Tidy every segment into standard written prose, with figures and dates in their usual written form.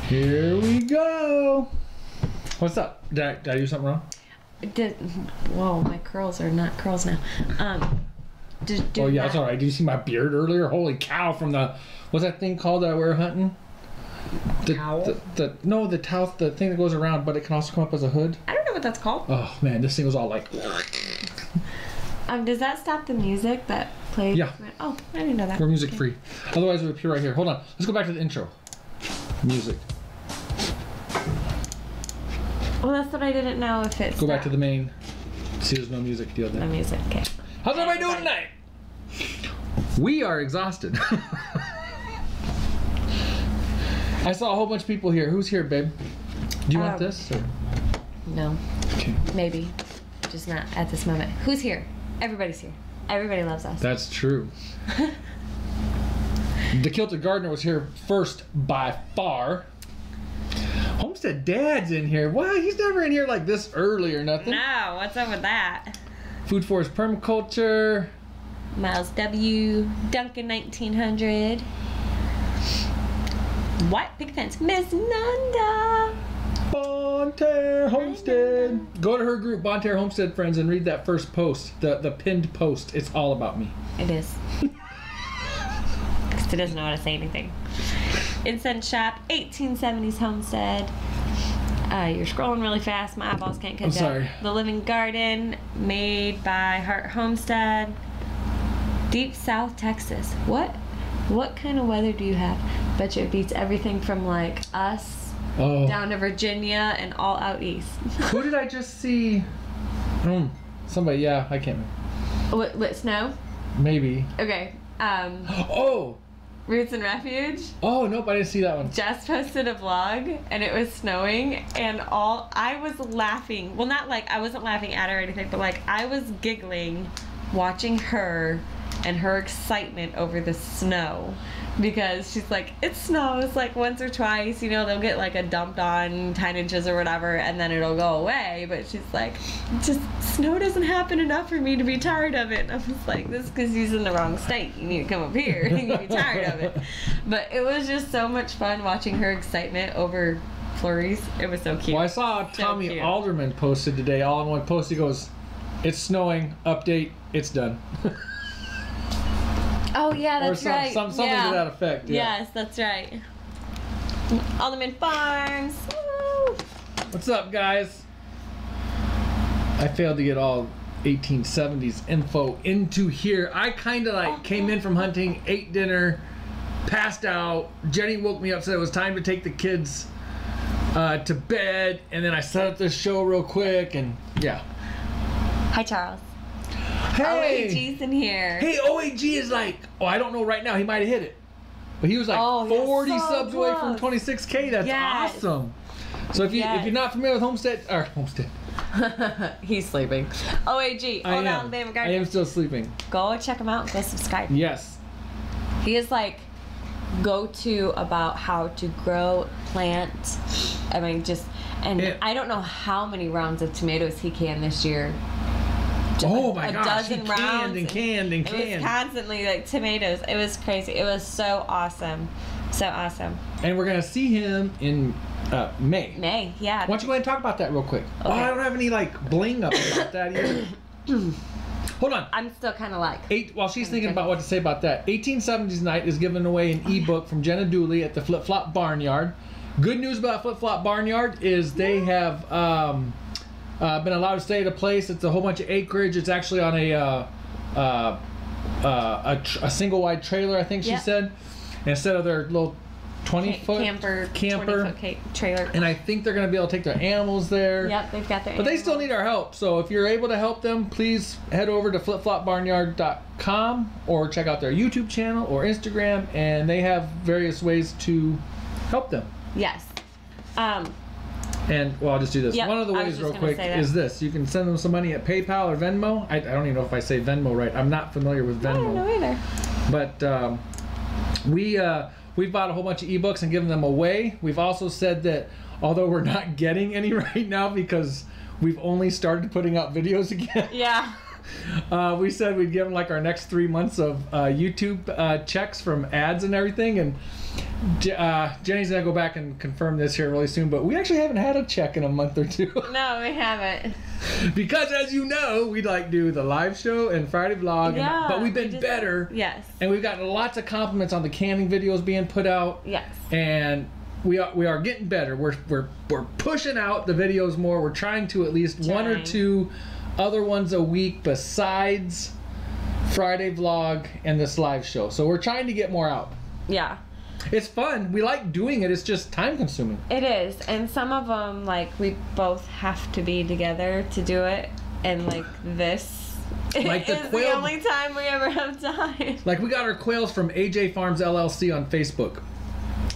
Here we go. What's up? Did I do something wrong? Whoa, my curls are not curls now. Oh yeah, that's all right. Did you see my beard earlier? Holy cow! From the what's that thing called that I wear hunting? The towel? The towel, the thing that goes around, but it can also come up as a hood. I don't know what that's called. Oh man, this thing was all like. Does that stop the music that plays? Yeah. Oh, I didn't know that. We're music free. Otherwise, it would appear right here. Hold on. Let's go back to the intro. Music. Well, that's what I didn't know if it's. Go back to the main. See, there's no music deal there. No music. Okay. How's everybody doing tonight? We are exhausted. I saw a whole bunch of people here. Who's here, babe? Do you want this? Or? No. Okay. Maybe. Just not at this moment. Who's here? Everybody's here. Everybody loves us. That's true. The Kilted Gardener was here first by far. Homestead Dad's in here. Wow, he's never in here like this early or nothing. No, what's up with that? Food Forest Permaculture. Miles W. Duncan 1900. White Picket Fence. Miss Nunda. Bonne, Terre, Homestead. Go to her group, Bonne, Terre, Homestead Friends, and read that first post, the pinned post. It's all about me. It is. Because it doesn't know how to say anything. Incense Shop, 1870s Homestead. You're scrolling really fast. My eyeballs can't catch up. Sorry. The Living Garden, made by Heart Homestead. Deep South Texas. What kind of weather do you have? Bet you it beats everything from like us down to Virginia and all out east. Who did I just see? Somebody, yeah, I can't remember. What, snow? Maybe. Okay. Oh! Roots and Refuge. Oh, nope, I didn't see that one. Just posted a vlog and it was snowing and I was laughing. Well, not like I wasn't laughing at her or anything, but like I was giggling watching her and her excitement over the snow, because she's like, it snows like once or twice, you know, they'll get like a dumped on 10 inches or whatever and then it'll go away, but she's like, just snow doesn't happen enough for me to be tired of it. And I was like, this is because he's in the wrong state, you need to come up here and you be tired of it. But it was just so much fun watching her excitement over flurries. It was so cute. Well, I saw Tommy Alderman posted today, all in one post. He goes, it's snowing, update, it's done. Oh yeah, that's right. Something to that effect. Yeah. Yes, that's right. Alderman Farms. Woo! What's up, guys? I failed to get all 1870s info into here. I kind of like came in from hunting, ate dinner, passed out. Jenny woke me up, said it was time to take the kids to bed, and then I set up this show real quick, and yeah. Hi, Charles. Hey! OAG's in here. Hey, OAG is like, I don't know right now. He might have hit it. But he was like 40 subs away from 26K. That's awesome. So if you're not familiar with Homestead. He's sleeping. OAG. I am still sleeping. Go check him out and go subscribe. Yes. He is like go-to about how to grow, plant. I mean, I don't know how many rounds of tomatoes he can this year. Oh my gosh, he canned and canned. It was constantly like tomatoes. It was crazy. It was so awesome. So awesome. And we're going to see him in May. May, yeah. Why don't you go ahead and talk about that real quick? Okay. Oh, I don't have any like bling up about that either. Hold on. I'm still kind of like... While she's thinking about what to say about that, 1870s Night is giving away an ebook from Jenna Dooley at the Flip Flop Barnyard. Good news about Flip Flop Barnyard is they have... been allowed to stay at a place. It's a whole bunch of acreage. It's actually on a single wide trailer, I think she said, instead of their little 20-foot camper 20-foot trailer. And I think they're going to be able to take their animals there. Yep, they've got their But they still need our help. So if you're able to help them, please head over to flipflopbarnyard.com or check out their YouTube channel or Instagram, and they have various ways to help them. Yes. And, well, I'll just do this. Yep, one of the ways real quick is this. You can send them some money at PayPal or Venmo. I don't even know if I say Venmo right. I'm not familiar with Venmo. I don't know either. But we've bought a whole bunch of ebooks and given them away. We've also said that although we're not getting any right now because we've only started putting out videos again. Yeah. We said we'd give them like our next 3 months of YouTube checks from ads and everything. And Jenny's gonna go back and confirm this here really soon, but we actually haven't had a check in a month or two. No, we haven't. Because as you know, we like do the live show and Friday vlog, Yeah, but we've been better. Yes. And we've gotten lots of compliments on the canning videos being put out. Yes. And we are getting better. We're pushing out the videos more. We're trying to at least one or two other ones a week besides Friday vlog and this live show. So we're trying to get more out. Yeah. It's fun. We like doing it. It's just time consuming. It is. And some of them, like, we both have to be together to do it. And, like, this like is the only time we ever have time. Like, we got our quails from AJ Farms LLC on Facebook.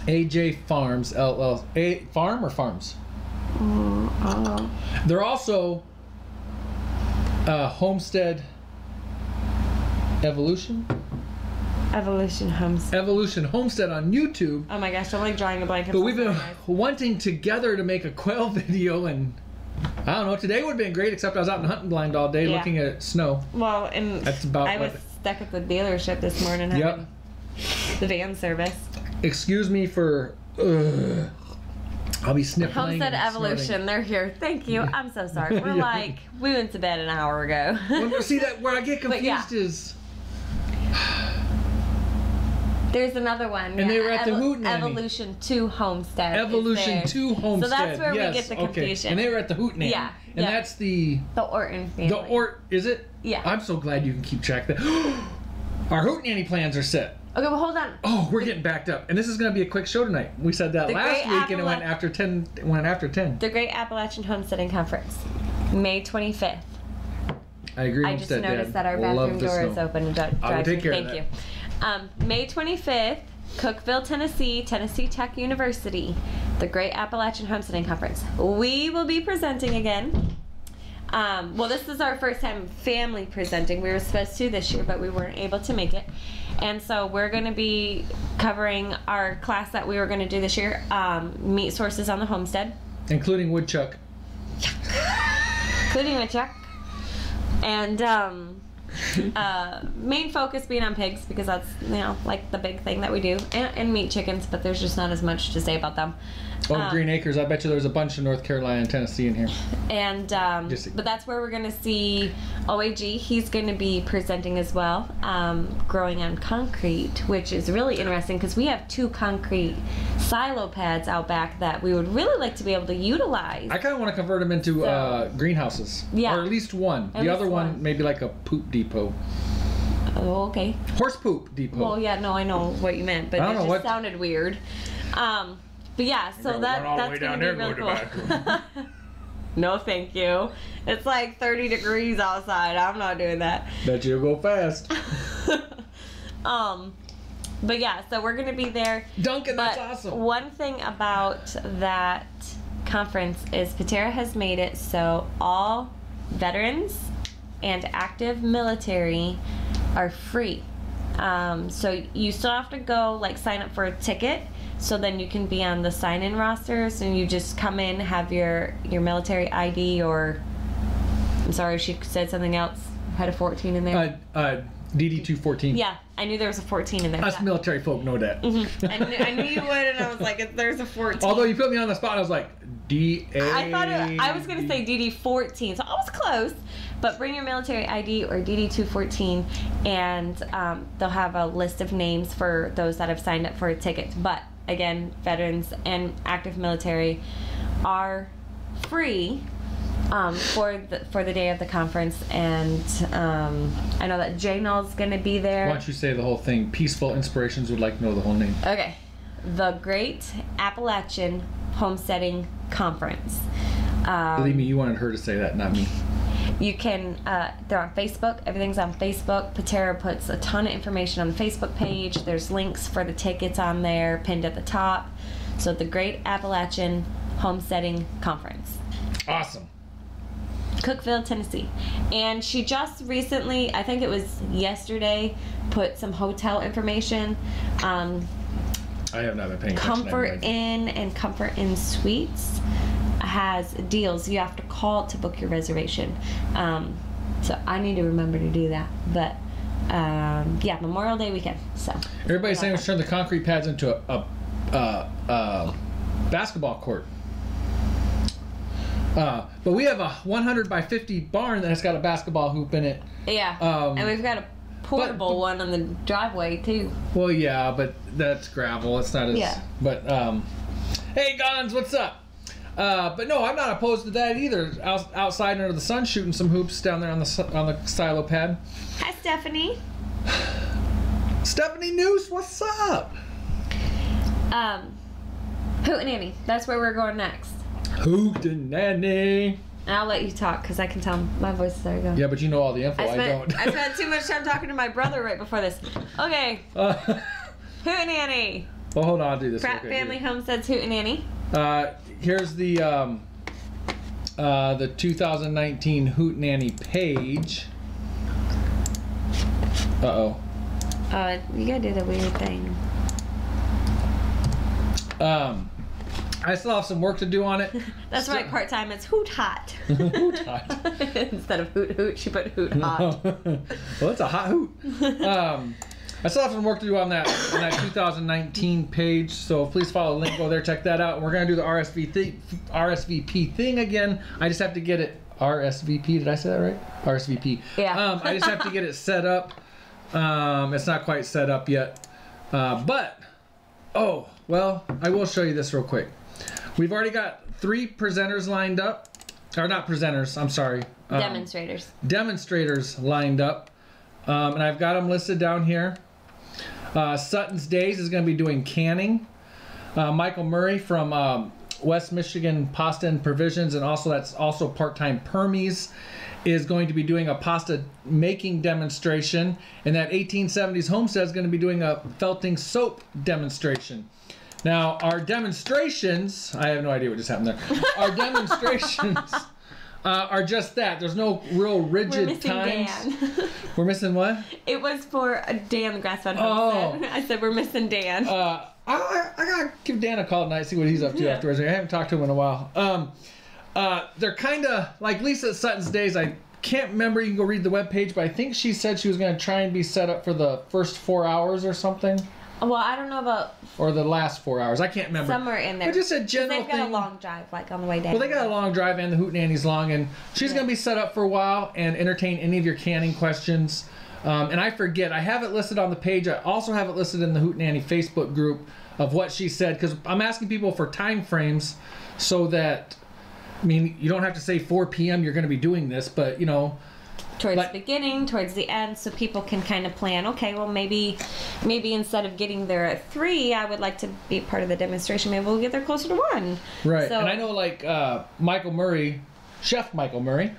AJ Farms LLC. Farm or Farms? They're also Homestead Evolution Homestead on YouTube. Oh my gosh, I'm like drawing a blank. But we've been wanting together to make a quail video, and I don't know, today would have been great, except I was out in hunting blind all day looking at snow. Well, and that's about I was stuck at the dealership this morning having the van service. Excuse me for I'll be sniffling. Homestead Evolution, they're here. Thank you. I'm so sorry. We're like, we went to bed an hour ago. Well, see, that where I get confused is there's another one. And they were at the Hootenanny. Evolution 2 Homestead. Evolution 2 Homestead. So that's where we get the confusion. And they were at the Hootenanny. Yeah. And that's the Orton family. Is it? Yeah. I'm so glad you can keep track of that. Our Hootenanny plans are set. Okay, well, hold on. Oh, we're getting backed up. And this is going to be a quick show tonight. We said that last week and it went after 10. The Great Appalachian Homesteading Conference, May 25th. I agree. I just noticed that our bathroom door is open. I will take care of that. Thank you. May 25th, Cookeville, Tennessee, Tennessee Tech University, the Great Appalachian Homesteading Conference. We will be presenting again. Well, this is our first time family presenting. We were supposed to this year, but we weren't able to make it. And so we're going to be covering our class that we were going to do this year, meat sources on the homestead. Including woodchuck. Including woodchuck. And main focus being on pigs, because that's, you know, like the big thing that we do. And meat chickens, but there's just not as much to say about them. Oh, Green Acres. I bet you there's a bunch of North Carolina and Tennessee in here. And, but that's where we're going to see OAG. He's going to be presenting as well, growing on concrete, which is really interesting because we have 2 concrete silo pads out back that we would really like to be able to utilize. I kind of want to convert them into greenhouses. Yeah. Or at least one. The other one, maybe like a poop depot. Oh, okay. Horse poop depot. Well, yeah, no, I know what you meant, but it just sounded weird. But yeah, so that's going to be really cool. No, thank you. It's like 30 degrees outside. I'm not doing that. Bet you'll go fast. But yeah, so we're going to be there. Duncan, that's awesome. One thing about that conference is Terre has made it so all veterans and active military are free. So you still have to go like sign up for a ticket, so then you can be on the sign-in rosters, and you just come in, have your military ID, or I'm sorry, she said something else. Had a 14 in there. DD-214. Yeah, I knew there was a 14 in there. Us military folk know that. Mm-hmm. I knew you would, and I was like, there's a 14. Although you put me on the spot, I was like, DA. I thought I was going to say DD-14, so I was close. But bring your military ID or DD-214, and they'll have a list of names for those that have signed up for a ticket. But again, veterans and active military are free for the day of the conference, and I know that Jay Null's going to be there. Why don't you say the whole thing? Peaceful Inspirations would like to know the whole name. Okay. The Great Appalachian Homesteading Conference. Believe me, you wanted her to say that, not me. You can, they're on Facebook. Everything's on Facebook. Terre puts a ton of information on the Facebook page. There's links for the tickets on there, pinned at the top. So the Great Appalachian Homesteading Conference. Awesome. Cookeville, Tennessee. And she just recently, I think it was yesterday, put some hotel information. I have not been paying attention. Comfort Inn and Comfort Inn Suites has deals. You have to call to book your reservation. So I need to remember to do that. But yeah, Memorial Day weekend. So everybody's saying let's turn the concrete pads into a basketball court. But we have a 100 by 50 barn that has got a basketball hoop in it. Yeah. And we've got a portable one on the driveway too. Well, yeah, but that's gravel. It's not as. Yeah. But hey, Gons, what's up? But no, I'm not opposed to that either. Outside under the sun, shooting some hoops down there on the silo pad. Hi, Stephanie. Stephanie Noose, what's up? Hootenanny. That's where we're going next. Hootenanny. And I'll let you talk because I can tell my voice is there. You go. Yeah, but you know all the info. I don't. I spent too much time talking to my brother right before this. Okay. Hootenanny. Well, hold on. I'll do this. Pratt Family Homestead's Hootenanny. Here's the 2019 Hootenanny page. Uh-oh. You gotta do the weird thing. I still have some work to do on it. That's right, part-time. It's hoot hot. Hoot hot. Instead of hoot hoot, she put hoot hot. Well, it's a hot hoot. I still have some work to do on that 2019 page, so please follow the link, go there, check that out. We're going to do the RSVP thing again. I just have to get it, RSVP, did I say that right? RSVP. Yeah. I just have to get it set up. It's not quite set up yet. But, oh, well, I will show you this real quick. We've already got 3 presenters lined up. Or not presenters, I'm sorry. Demonstrators. Demonstrators lined up. And I've got them listed down here. Sutton's Days is going to be doing canning. Michael Murray from West Michigan Pasta and Provisions, and that's also part-time Permies, is going to be doing a pasta making demonstration. And that 1870s Homestead is going to be doing a felting soap demonstration. Now, our demonstrations, I have no idea what just happened there. Our demonstrations are just that. There's no real rigid times. Dan. We're missing what? It was for Dan, the grass-fed Homestead. I said we're missing Dan. I gotta give Dan a call tonight, see what he's up to afterwards. I haven't talked to him in a while. They're kind of like Lisa at Sutton's Days. I can't remember. You can go read the webpage, but I think she said she was going to try and be set up for the first 4 hours or something. Well, I don't know about... Or the last 4 hours. I can't remember. Somewhere in there. But just a general thing. They've got a long drive, like, on the way down. Well, they got a long drive, and the Hootenanny's long, and she's going to be set up for a while and entertain any of your canning questions. And I forget, I have it listed on the page. I also have it listed in the Hootenanny Facebook group of what she said, because I'm asking people for time frames so that, I mean, you don't have to say 4 p.m. you're going to be doing this, but, you know... Towards the beginning, towards the end, so people can kind of plan, okay, well, maybe instead of getting there at 3, I would like to be part of the demonstration. Maybe we'll get there closer to 1. Right, so, and I know, like, Michael Murray, Chef Michael Murray,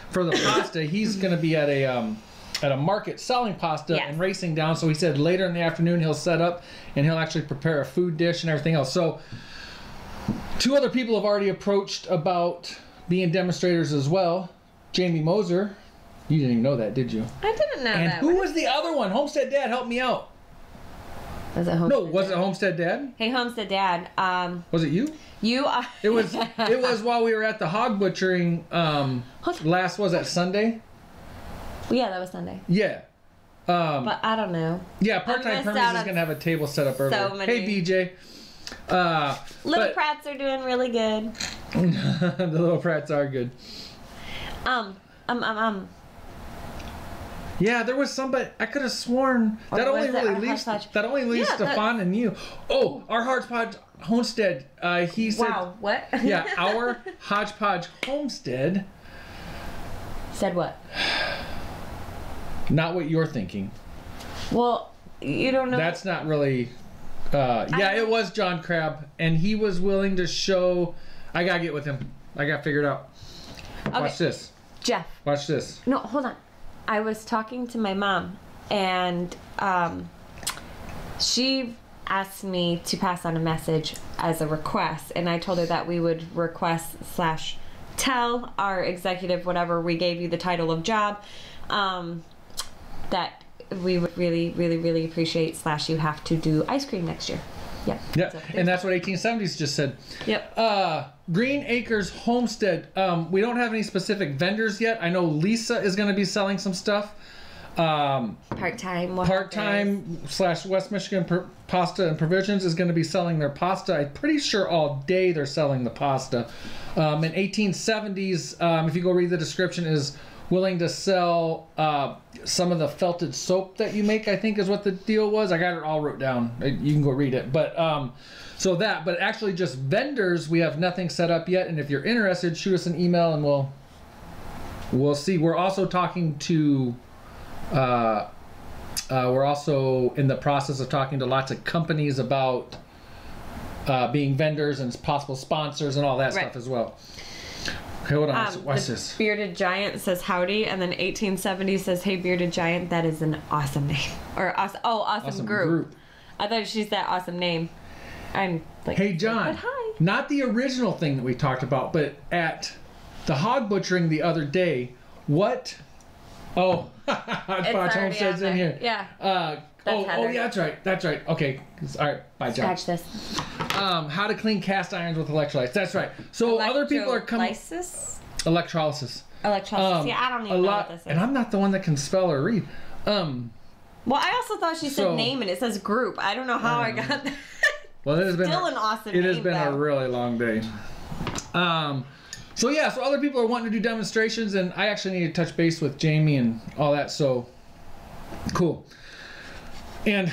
for the pasta, he's going to be at a market selling pasta and racing down, so he said later in the afternoon he'll set up and he'll actually prepare a food dish and everything else. So 2 other people have already approached about being demonstrators as well. Jamie Moser. You didn't even know that, did you? I didn't know and that. And who was the other one? Homestead Dad, help me out. Was it Homestead No, was it Homestead Dad? Hey, Homestead Dad. Was it you? You are. It was while we were at the hog butchering was that Sunday? Yeah, that was Sunday. Yeah. But I don't know. Yeah, part-time Permies is going to have a table set up earlier. So many. Hey, BJ. Little Pratts are doing really good. The little Pratts are good. Yeah, there was somebody. I could have sworn that only leaves Stefan and you. Oh, our Hodgepodge Homestead. He said. Wow. What? Yeah, our Hodgepodge Homestead. Said what? Not what you're thinking. Well, you don't know. That's not really. It was John Crabb, and he was willing to show. I gotta get with him. I got figured out. Okay. Watch this. Jeff. Watch this. No, hold on. I was talking to my mom, and she asked me to pass on a message as a request, and I told her that we would request / tell our executive, whatever we gave you the title of job, that we would really, really, really appreciate / you have to do ice cream next year. Yep. Yeah, and that's what 1870s just said. Yep. Green Acres Homestead. We don't have any specific vendors yet. I know Lisa is going to be selling some stuff. Part-time / West Michigan Pasta and Provisions is going to be selling their pasta. I'm pretty sure all day they're selling the pasta. In 1870s, if you go read the description, is willing to sell some of the felted soap that you make, I think is what the deal was. I got it all wrote down. You can go read it. But but actually just vendors, we have nothing set up yet. And if you're interested, shoot us an email and we'll see. We're also talking to we're also in the process of talking to lots of companies about being vendors and possible sponsors and all that stuff as well. Okay, hold on. Watch this. Bearded Giant says howdy, and then 1870 says, hey, Bearded Giant, that is an awesome name. Or awesome group. I thought she's that awesome name. I'm like, hey, John. Hi. Not the original thing that we talked about, but at the hog butchering the other day, what? Oh, Hodgepodge Homestead's in here. Yeah. Yeah, that's right. Okay. All right. Bye, John. Scratch this. How to clean cast irons with electrolytes. That's right. So other people are coming. Electrolysis. Yeah, I don't even know what this is. And I'm not the one that can spell or read. Well, I also thought she said name and it says group. I don't know how I got that. Well, it has been still an awesome name. It has been a really long day. So other people are wanting to do demonstrations, and I actually need to touch base with Jamie and all that. So cool. And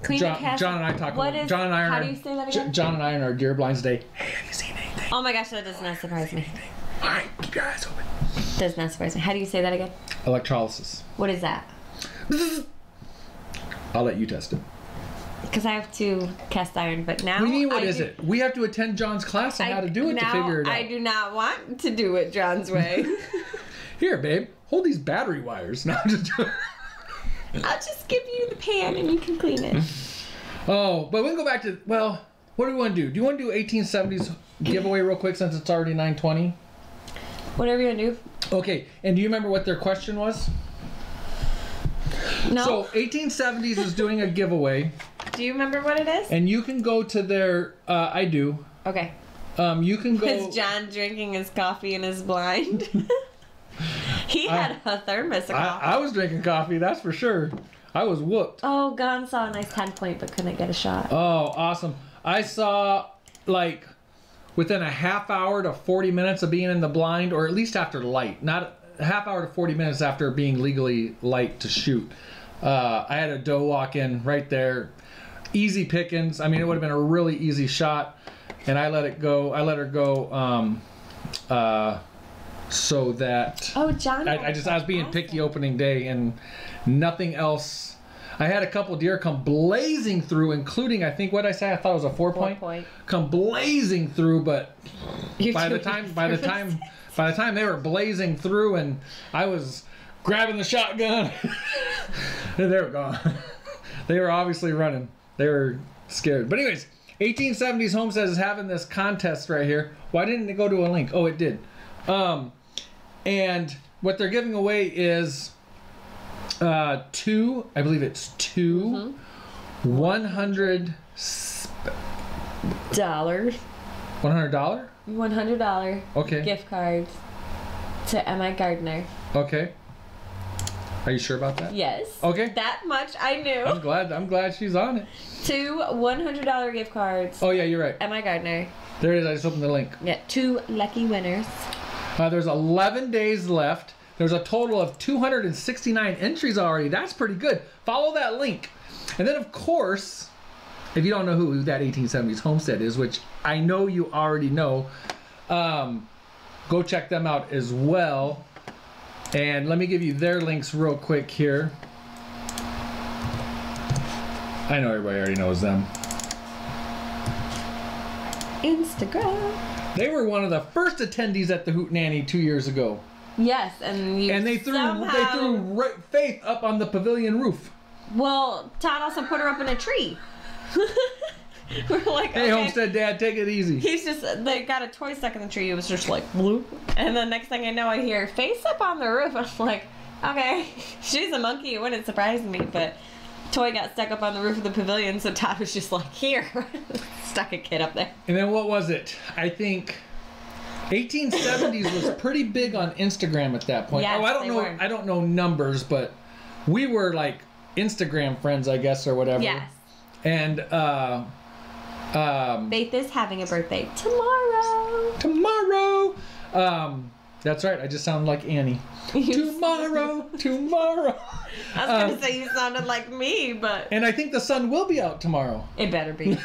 John and I talk. John and I are. How do you say that again? John and I are in our deer blinds day. Hey, have you seen anything? Oh my gosh, that does not surprise me. All right, keep your eyes open. Does not surprise me. How do you say that again? Electrolysis. What is that? I'll let you test it. Because I have to cast iron, but now. What do you mean? What is it? We have to attend John's class on how to do it to figure it out. I do not want to do it John's way. Here, babe, hold these battery wires. No, I'm just. I'll just give you the pan and you can clean it. Oh, but we can go back to, well, what do we want to do? Do you want to do 1870s giveaway real quick since it's already 9:20? Whatever you want to do. Okay, and do you remember what their question was? No. So 1870s is doing a giveaway. Do you remember what it is? And you can go to their, I do. Okay. You can go. Is John drinking his coffee in his blind? He had a thermos of coffee. I was drinking coffee, that's for sure. I was whooped. Oh, Gon saw a nice 10-point but couldn't get a shot. Oh, awesome. I saw, like, within a half hour to 40 minutes of being in the blind, or at least after light. Not a half hour to 40 minutes after being legally light to shoot. I had a doe walk in right there. Easy pickings. I mean, it would have been a really easy shot. And I let it go. I let her go so that... Oh, John. I was being picky opening day and nothing else. I had a couple deer come blazing through, including, I think, what I say, I thought it was a 4-point. Come blazing through, but by the time they were blazing through and I was grabbing the shotgun, and they were gone. They were obviously running. They were scared. But anyways, 1870s Homestead is having this contest right here. Why didn't it go to a link? Oh, it did. And what they're giving away is two, I believe it's two $100 $100 okay gift cards to Emma Gardner. Okay. Are you sure about that? Yes. Okay. That much I knew. I'm glad she's on it. Two $100 gift cards. Oh yeah, you're right. Emma Gardner. There it is. I just opened the link. Yeah, 2 lucky winners. There's 11 days left. There's a total of 269 entries already. That's pretty good. Follow that link. And then, of course, if you don't know who that 1870s Homestead is, which I know you already know, go check them out as well. And let me give you their links real quick here. I know everybody already knows them. Instagram. They were one of the first attendees at the Hootenanny 2 years ago. Yes, and they threw Faith up on the pavilion roof. Well, Todd also put her up in a tree. We're like, hey, okay. Homestead Dad, take it easy. They got a toy stuck in the tree. It was just like, bloop. And the next thing I know, I hear Face up on the roof. I'm like, okay, she's a monkey. It wouldn't surprise me, but toy got stuck up on the roof of the pavilion, so Todd was just like, here. Stuck a kid up there. And then what was it? I think 1870s was pretty big on Instagram at that point. Yes, I don't know numbers, but we were like Instagram friends, I guess, or whatever. Yes. And Faith is having a birthday tomorrow. Tomorrow. That's right. I just sounded like Annie. Tomorrow. I was going to say you sounded like me, but... And I think the sun will be out tomorrow. It better be.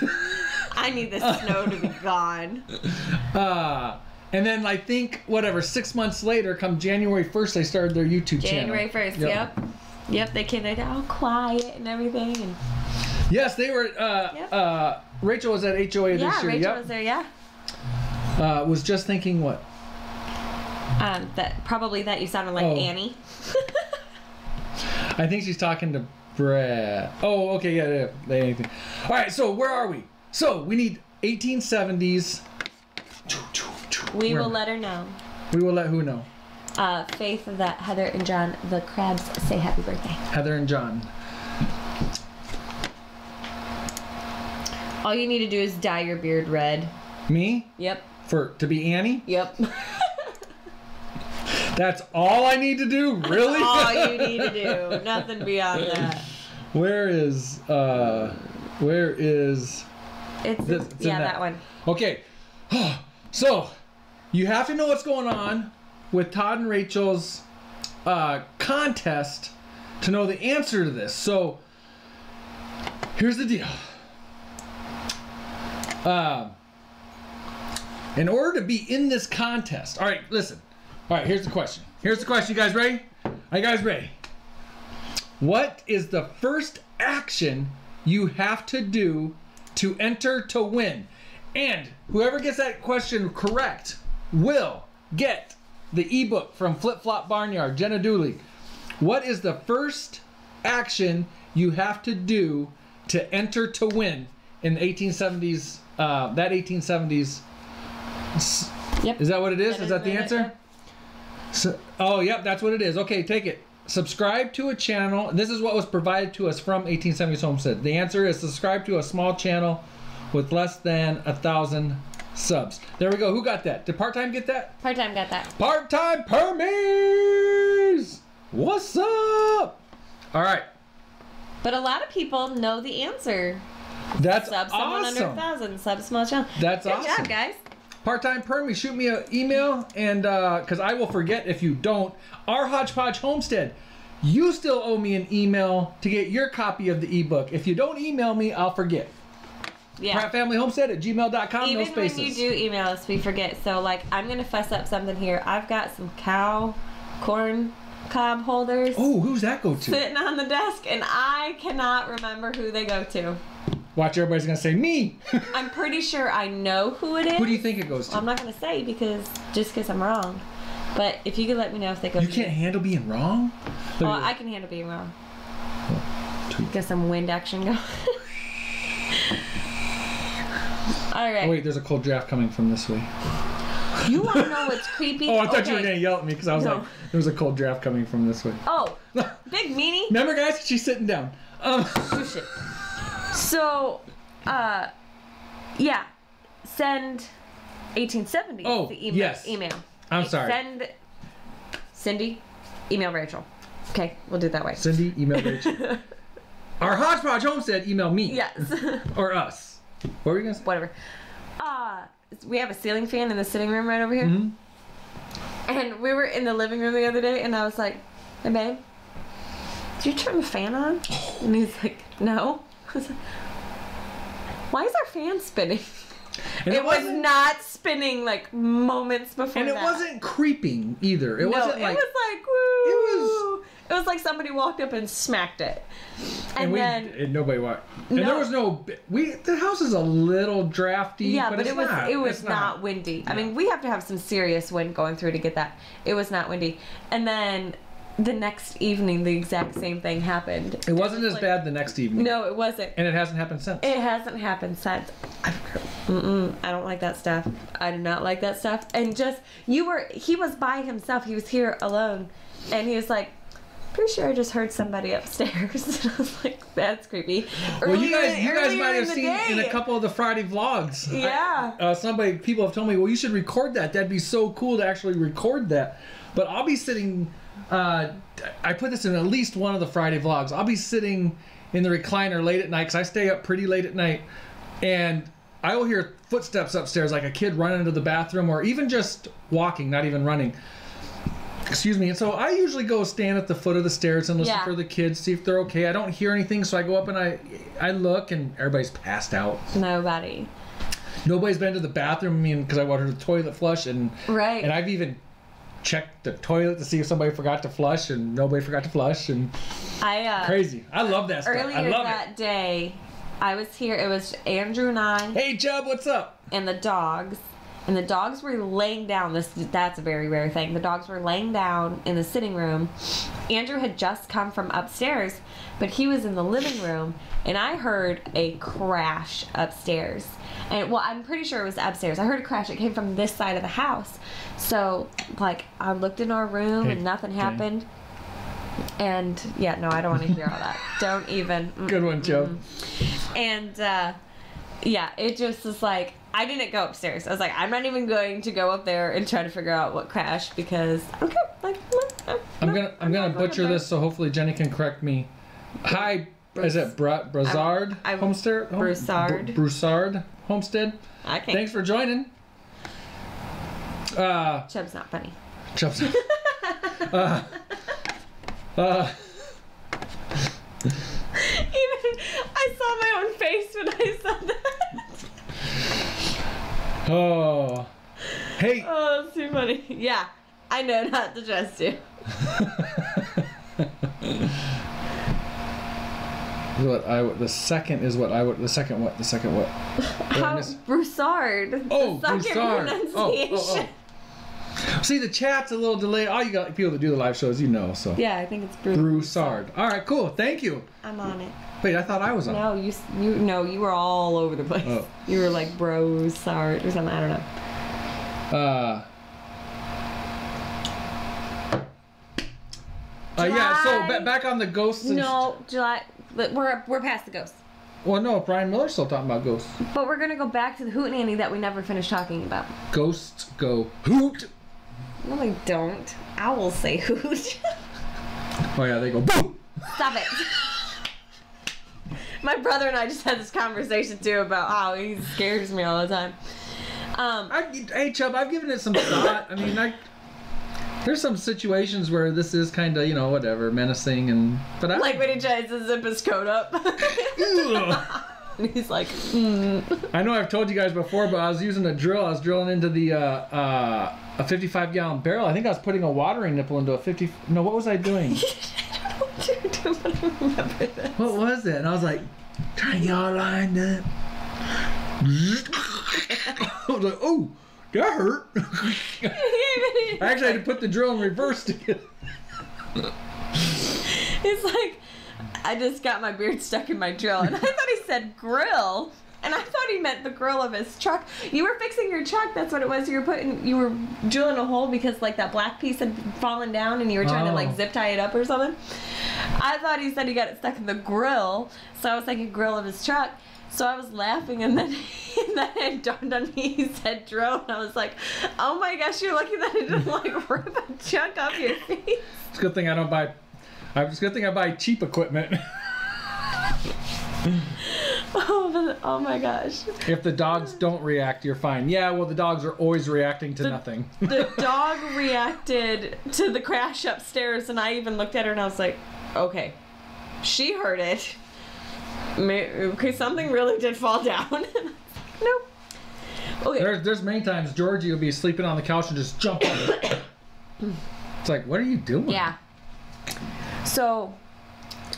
I need the snow to be gone. And then I think, 6 months later, come January 1st, they started their YouTube channel. January 1st, yep. They came, they're all quiet and everything. And... Yes, they were, Rachel was at HOA this year. Rachel was there, was just thinking what? That you sounded like Annie. I think she's talking to Brad. Oh, okay, yeah. All right, so where are we? So we need 1870s. We will let her know. We will let who know? Faith, that Heather and John, the crabs, say happy birthday. Heather and John. All you need to do is dye your beard red. Me? Yep. To be Annie? Yep. That's all I need to do? Really? That's all you need to do. Nothing beyond that. Where is It's that one. Okay. So, you have to know what's going on with Todd and Rachel's contest to know the answer to this. So, here's the deal. In order to be in this contest, all right, listen. All right, here's the question. You guys ready? Are you guys ready? What is the first action you have to do to enter to win? And whoever gets that question correct will get the ebook from Flip Flop Barnyard, Jenna Dooley. What is the first action you have to do to enter to win in the 1870s? That 1870s. Yep. Is that what it is? Is that the answer? So, yep, that's what it is. Okay, take it. Subscribe to a channel. This is what was provided to us from 1870s Homestead. The answer is subscribe to a small channel with less than 1,000 subs. There we go. Who got that? Did Part-Time get that? Part-Time got that. Part-Time Permies! What's up? All right. But a lot of people know the answer. That's sub someone awesome. Under 1,000. Sub small channel. That's Good awesome. job, guys. Part-Time Permy, shoot me an email, and because I will forget if you don't. Our Hodgepodge Homestead, you still owe me an email to get your copy of the ebook. If you don't email me, I'll forget. Yeah. PrattFamilyHomestead@gmail.com. Even no spaces. when you do email us, we forget. So, like, I'm going to fuss up something here. I've got some cow corn cob holders. Oh, who's that go to? Sitting on the desk, and I cannot remember who they go to. Watch, everybody's going to say me. I'm pretty sure I know who it is. Who do you think it goes to? Well, I'm not going to say because I'm wrong. But if you could let me know if they go You can't handle being wrong? Well, I can handle being wrong. Get some wind action going. All right. Oh, wait, there's a cold draft coming from this way. You want to know what's creepy? Oh, I thought you were going to yell at me because I was like, there was a cold draft coming from this way. Oh, big meanie. Remember, guys? She's sitting down. Oh, shit. So, yeah. Send 1870 the email. Yes. Email. I'm sorry. Send Cindy, email Rachel. Okay, we'll do it that way. Cindy, email Rachel. Our Hodgepodge Homestead, email me. Yes. Or us. What were you going to say? Whatever. We have a ceiling fan in the sitting room right over here. Mm-hmm. And we were in the living room the other day, and I was like, hey, babe, did you turn the fan on? And he's like, no. I was like, why is our fan spinning? And it was not spinning like moments before and it that. wasn't creeping either. It wasn't like... it was like, woo. It was like somebody walked up and smacked it. And nobody walked. And there was no... The house is a little drafty, yeah, but it was not windy. I mean, we have to have some serious wind going through to get that. It was not windy. And then the next evening, the exact same thing happened. It wasn't as bad the next evening. No, it wasn't. And it hasn't happened since. It hasn't happened since. I don't like that stuff. I do not like that stuff. And he was by himself. He was here alone. And he was like, pretty sure I just heard somebody upstairs. And I was like, that's creepy. Well, you guys might have seen in a couple of the Friday vlogs. Yeah. People have told me, well, you should record that. That'd be so cool to actually record that. But I'll be sitting I put this in at least one of the Friday vlogs. I'll be sitting in the recliner late at night because I stay up pretty late at night, and I will hear footsteps upstairs, like a kid running into the bathroom, or even just walking, not even running. Excuse me. And so I usually go stand at the foot of the stairs and listen for the kids, see if they're okay. I don't hear anything, so I go up and I look, and everybody's passed out. Nobody's been to the bathroom. I mean, because I wanted the toilet flush, and I've even checked the toilet to see if somebody forgot to flush, and nobody forgot to flush, and crazy. I love that stuff. Earlier that day, I was here. It was Andrew and I. Hey, Chubb, what's up? And the dogs. And the dogs were laying down. That's a very rare thing. The dogs were laying down in the sitting room. Andrew had just come from upstairs, but he was in the living room, and I heard a crash upstairs. And well, I'm pretty sure it was upstairs. I heard a crash. It came from this side of the house. So, like, I looked in our room and nothing happened. And yeah, no, I don't want to hear all that. Don't even. Good one, Joe. And yeah, it just was like, I didn't go upstairs. I was like, I'm not even going to go up there and try to figure out what crashed because okay, like I'm gonna butcher this, so hopefully Jenny can correct me. Hi, is it Broussard Homestead? Broussard Homestead. Okay. Thanks for joining. Chubb's not funny. Chubb's not. Even I saw my own face when I said that. Oh. Hey. Oh, that's too funny. Yeah, I know not to trust you. The second what? How Broussard. Oh, the second pronunciation. See, the chat's a little delayed. All you got people that do the live shows, you know. So yeah, I think it's Broussard. All right, cool. Thank you. I'm on it. Wait, I thought I was on. No, you were all over the place. Oh. You were like Broussard or something. I don't know. Yeah. So back on the ghosts. July. We're past the ghosts. Well, no, Brian Miller's still talking about ghosts. But we're gonna go back to the Hootenanny that we never finished talking about. Ghosts go hoot. No, they don't. Owls say hoot. Oh yeah, they go boom. Stop it. My brother and I just had this conversation too about how he scares me all the time. Hey Chubb, I've given it some thought. I mean, there's some situations where this is kind of, whatever, menacing, like when he tries to zip his coat up. And he's like, I know I've told you guys before, but I was using a drill. I was drilling into the a 55-gallon barrel. I think I was putting a watering nipple into a 50. No, what was I doing? I don't know what you were doing, but I remember this. What was it? And I was like, trying to get all lined up. I was like, oh, that hurt. I actually had to put the drill in reverse to get. It's like, I just got my beard stuck in my drill, and I thought he said grill, and I thought he meant the grill of his truck. You were fixing your truck, that's what it was. You were drilling a hole because like that black piece had fallen down, and you were trying to like zip tie it up or something. I thought he said he got it stuck in the grill, so I was thinking grill of his truck. So I was laughing, and then it dawned on me he said drill, and I was like, oh my gosh, you're lucky that it didn't like rip a chunk off your face. It's a good thing I don't buy. It's a good thing I buy cheap equipment. Oh my gosh. If the dogs don't react, you're fine. Yeah, well, the dogs are always reacting to nothing. The dog reacted to the crash upstairs, and I even looked at her and I was like, okay, she heard it. Okay, something really did fall down. Nope. Okay. There's many times Georgie will be sleeping on the couch and just jump on it. It's like, what are you doing? Yeah. So,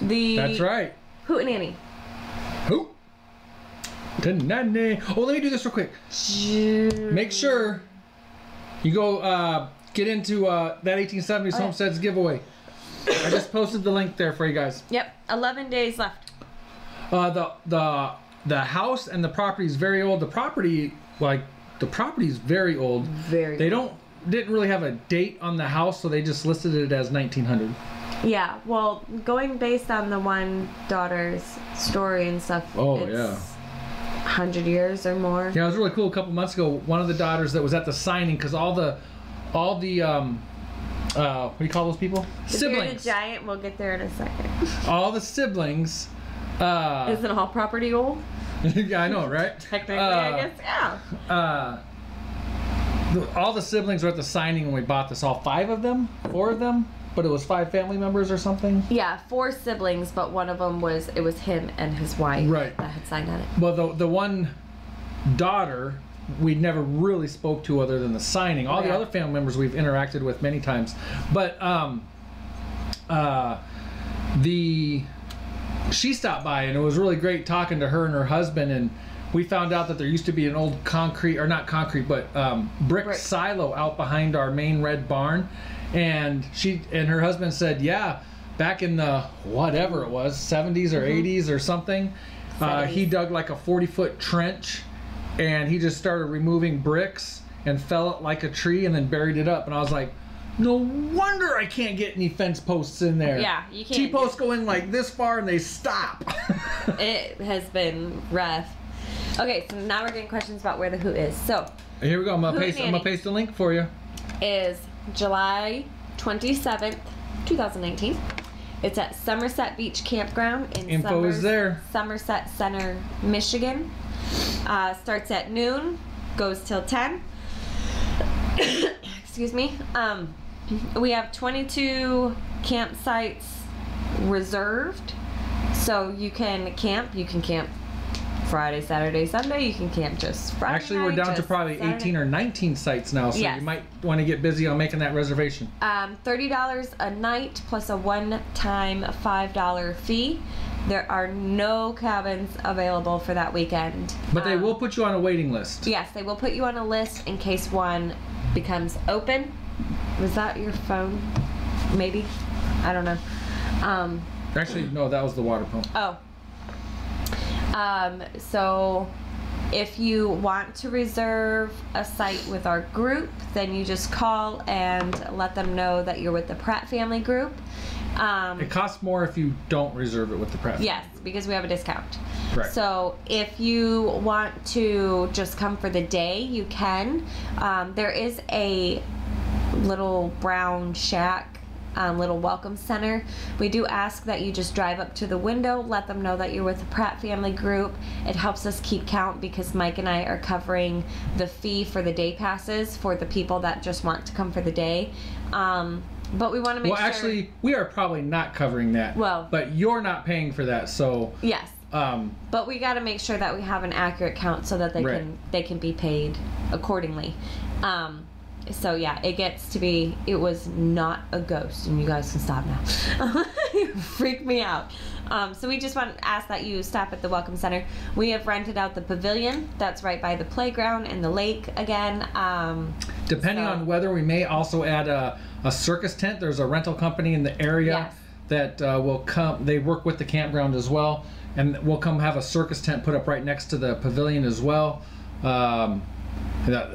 That's right. Hootenanny. Hootenanny. Oh, let me do this real quick. Make sure you go get into that 1870s Homestead's giveaway. I just posted the link there for you guys. Yep. 11 days left. The house and the property is very old. The property is very old. Very. They didn't really have a date on the house, so they just listed it as 1900. Yeah, well, going based on the one daughter's story and stuff. Oh, it's yeah. 100 years or more. Yeah, it was really cool. A couple months ago, one of the daughters that was at the signing, because all the what do you call those people? The Siblings. bearded giant. We'll get there in a second. All the siblings. Isn't all property old? Yeah, I know, right? Technically, I guess, yeah. All the siblings were at the signing when we bought this. All 4 of them, but it was 5 family members or something. Yeah, 4 siblings, but one of them was him and his wife right. that had signed on it. Well, the one daughter we never really spoke to other than the signing. All the other family members we've interacted with many times, but she stopped by and it was really great talking to her and her husband, and we found out that there used to be an old brick silo out behind our main red barn, and she and her husband said, yeah, back in the whatever it was, 70s or 80s or something, he dug like a 40-foot trench and he just started removing bricks and fell it like a tree and then buried it up. And I was like, no wonder I can't get any fence posts in there. Yeah, you can't. T-posts go in like this far and they stop. It has been rough. Okay, so now we're getting questions about where the Hoot is. So here we go. I'm gonna paste the link for you. Is July 27th, 2019. It's at Somerset Beach Campground in is there. Somerset Center, Michigan. Starts at noon, goes till 10. Excuse me. We have 22 campsites reserved, so you can camp. You can camp Friday, Saturday, Sunday. You can camp just Friday. Actually, we're down to probably Saturday. 18 or 19 sites now, so you might want to get busy on making that reservation. $30 a night plus a one-time $5 fee. There are no cabins available for that weekend. But they will put you on a waiting list. Yes, they will put you on a list in case one becomes open. Was that your phone? Maybe? I don't know. Actually, no, that was the water pump. Oh. So if you want to reserve a site with our group, then you just call and let them know that you're with the Pratt family group. It costs more if you don't reserve it with the Pratt. Yes, because we have a discount. Right. So if you want to just come for the day, you can. There is a little brown shack, little welcome center. We do ask that you just drive up to the window, let them know that you're with the Pratt family group. It helps us keep count because Mike and I are covering the fee for the day passes for the people that just want to come for the day. But we want to make sure... Well, actually, we are probably not covering that. Well... But you're not paying for that, so... Yes. But we got to make sure that we have an accurate count so that they can be paid accordingly. So yeah, it gets to be... It was not a ghost, and you guys can stop now. You freaked me out. So we just want to ask that you stop at the Welcome Center. We have rented out the pavilion that's right by the playground and the lake again. Depending on weather, we may also add a circus tent. There's a rental company in the area that will come. They work with the campground as well, and we'll come have a circus tent put up right next to the pavilion as well. And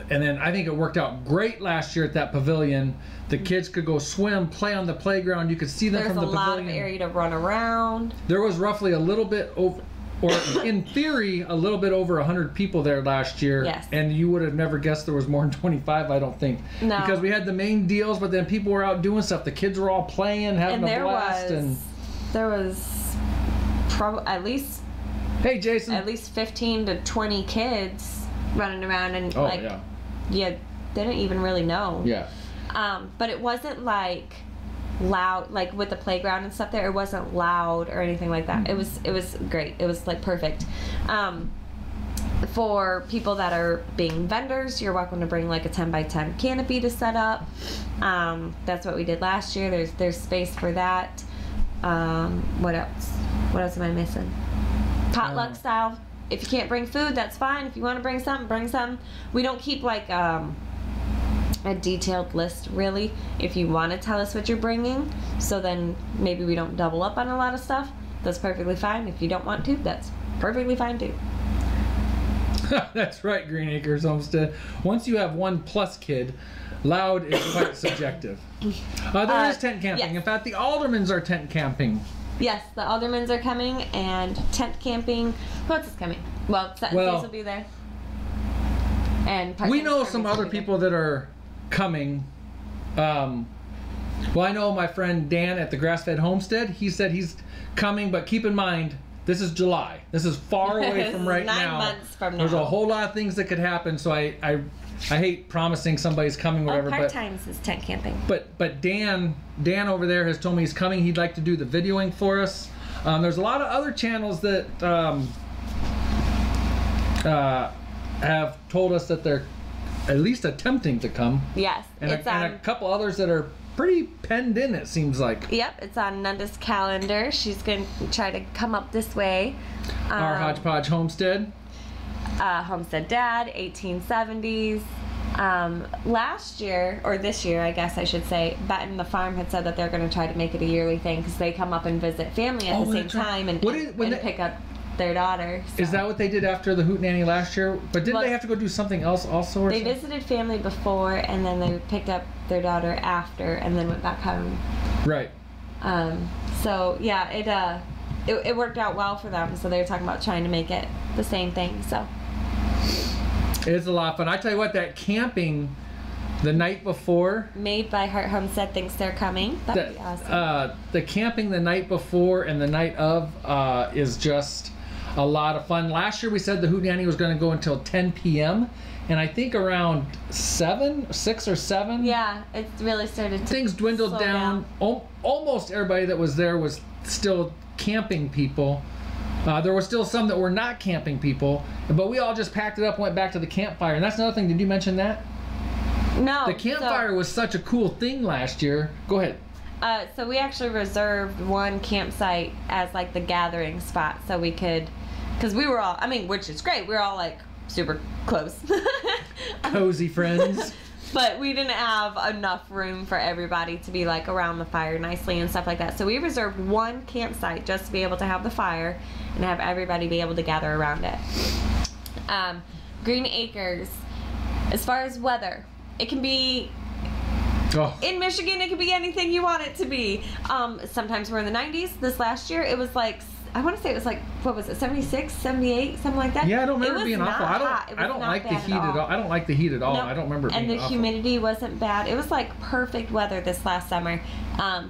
then I think it worked out great last year at that pavilion. The kids could go swim, play on the playground. You could see them from the pavilion. There's a lot of area to run around. There was roughly a little bit over, or in theory, a little bit over 100 people there last year. Yes. And you would have never guessed there was more than 25, I don't think. No. Because we had the main deals, but then people were out doing stuff. The kids were all playing, having a blast. There was probably at least... Hey, Jason. At least 15 to 20 kids running around and they didn't even really know. Yeah. But it wasn't like loud, like with the playground and stuff there, it wasn't loud or anything like that. Mm-hmm. It was great. It was like perfect. For people that are being vendors, you're welcome to bring like a 10 by 10 canopy to set up. That's what we did last year. There's space for that. What else? What else am I missing? Potluck style. If you can't bring food, that's fine. If you want to bring something, bring something. We don't keep like a detailed list really. If you want to tell us what you're bringing, so then maybe we don't double up on a lot of stuff, that's perfectly fine. If you don't want to, that's perfectly fine too. That's right, Green Acres Homestead. Once you have one plus kid, loud is quite subjective. There is tent camping. Yes. In fact, the Aldermans are tent camping. Yes, the Aldermans are coming and tent camping. Who else is coming? Well, Sutton will be there. And we know some other people that are coming. Well, I know my friend Dan at the Grass-Fed Homestead, he said he's coming, but keep in mind, this is July. This is far away from right 9 now. 9 months from now. There's a whole lot of things that could happen, so I hate promising somebody's coming, whatever. Part-time is tent camping. But Dan over there has told me he's coming. He'd like to do the videoing for us. There's a lot of other channels that have told us that they're at least attempting to come. Yes. And a couple others that are pretty penned in, it seems like. Yep, it's on Nunda's calendar. She's going to try to come up this way. Our Hodgepodge Homestead. Homestead Dad, 1870s. Last year, or this year, I guess I should say, Bonne the farm had said that they're going to try to make it a yearly thing because they come up and visit family at the same time and pick up their daughter. So. Is that what they did after the Hootenanny last year? But didn't they have to go do something else also? Or they visited family before, and then they picked up their daughter after, and then went back home. Right. So yeah, it worked out well for them. So they were talking about trying to make it the same thing. So it's a lot of fun. I tell you what, that camping the night before. Made by Heart Homestead thinks they're coming. That'd be awesome. The camping the night before and the night of is just a lot of fun. Last year we said the Hootenanny was going to go until 10 p.m. and I think around 6 or 7. Yeah, it really started to things dwindled down. Almost everybody that was there was still camping people. There were still some that were not camping people, but we all just packed it up and went back to the campfire. And that's another thing. Did you mention that? No. The campfire was such a cool thing last year. Go ahead. So we actually reserved one campsite as like the gathering spot so we could, because we were all, I mean, which is great. We were all like super close. Cozy friends. But we didn't have enough room for everybody to be like around the fire nicely and stuff like that. So we reserved one campsite just to be able to have the fire and have everybody be able to gather around it. Green Acres, as far as weather, it can be, in Michigan, it can be anything you want it to be. Sometimes we're in the 90s. This last year, it was like, I want to say it was like, what was it, 76, 78, something like that? Yeah, I don't remember it being awful. I don't like the heat at all. I don't like the heat at all. No. I don't remember it being awful. And the awful. humidity wasn't bad. It was like perfect weather this last summer.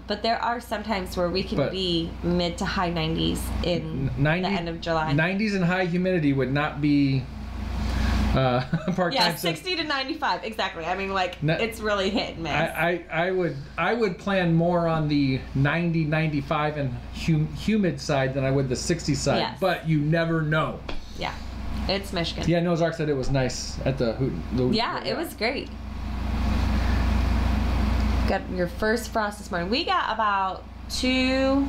But there are some times where we can be mid to high 90s in the end of July. 90s and high humidity would not be part-time. Yeah, 60 to 95, exactly. I mean, like, it's really hit and miss. I would plan more on the 90, 95 and humid side than I would the 60 side. Yes. But you never know. Yeah, it's Michigan. Yeah, Noah's Ark said it was nice at the yeah, it was great. Got your first frost this morning. We got about 2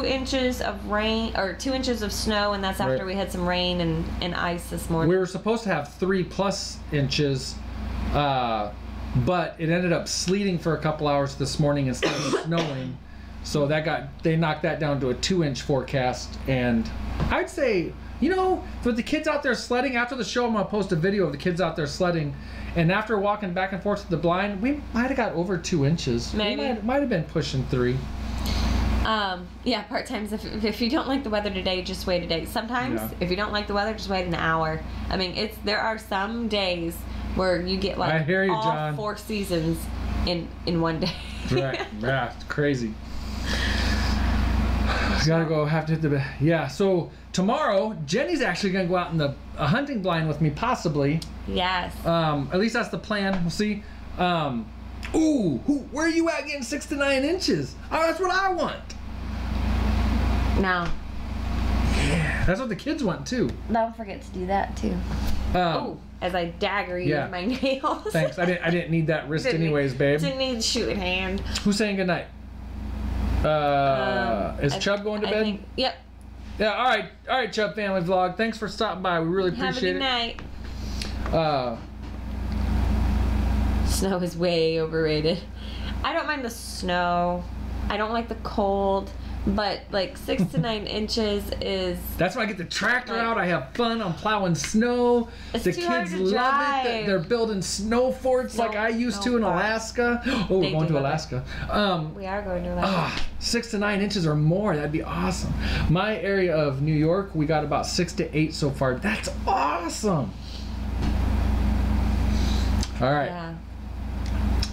inches of rain, or 2 inches of snow, and that's after we had some rain and ice this morning. We were supposed to have 3+ inches, but it ended up sleeting for a couple hours this morning instead of snowing. So they knocked that down to a 2-inch forecast. And I'd say, you know, for the kids out there sledding, after the show I'm gonna post a video of the kids out there sledding, and after walking back and forth to the blind, we might have got over 2 inches. Maybe. We might have been pushing 3. Yeah, part-times, if you don't like the weather today, just wait a day. Sometimes, if you don't like the weather, just wait an hour. I mean, there are some days where you get like I hear you, all John. 4 seasons in one day. Right, yeah, it's crazy. Gotta go, have to hit the bed. Yeah, so tomorrow, Jenny's actually gonna go out in a hunting blind with me, possibly. Yes. At least that's the plan, we'll see. Ooh, where are you at getting 6 to 9 inches? Oh, that's what I want. No. Yeah, that's what the kids want too. Don't forget to do that too. Ooh, as I dagger you with my nails. Thanks. I didn't need that wrist anyways, babe. Didn't need the shooting hand. Who's saying goodnight? Is Chubb going to bed? Yep. Yeah. All right, Chubb family vlog. Thanks for stopping by. We really appreciate it. Have a good night. Snow is way overrated. I don't mind the snow. I don't like the cold. But like 6 to 9 inches is. That's why I get the tractor out. I have fun. I'm plowing snow. It's the too kids hard to love drive. it. They're building snow forts like I used to in Alaska. Oh, we're going to Alaska. We are going to Alaska. 6 to 9 inches or more. That'd be awesome. My area of New York, we got about 6 to 8 so far. That's awesome. All right. Yeah.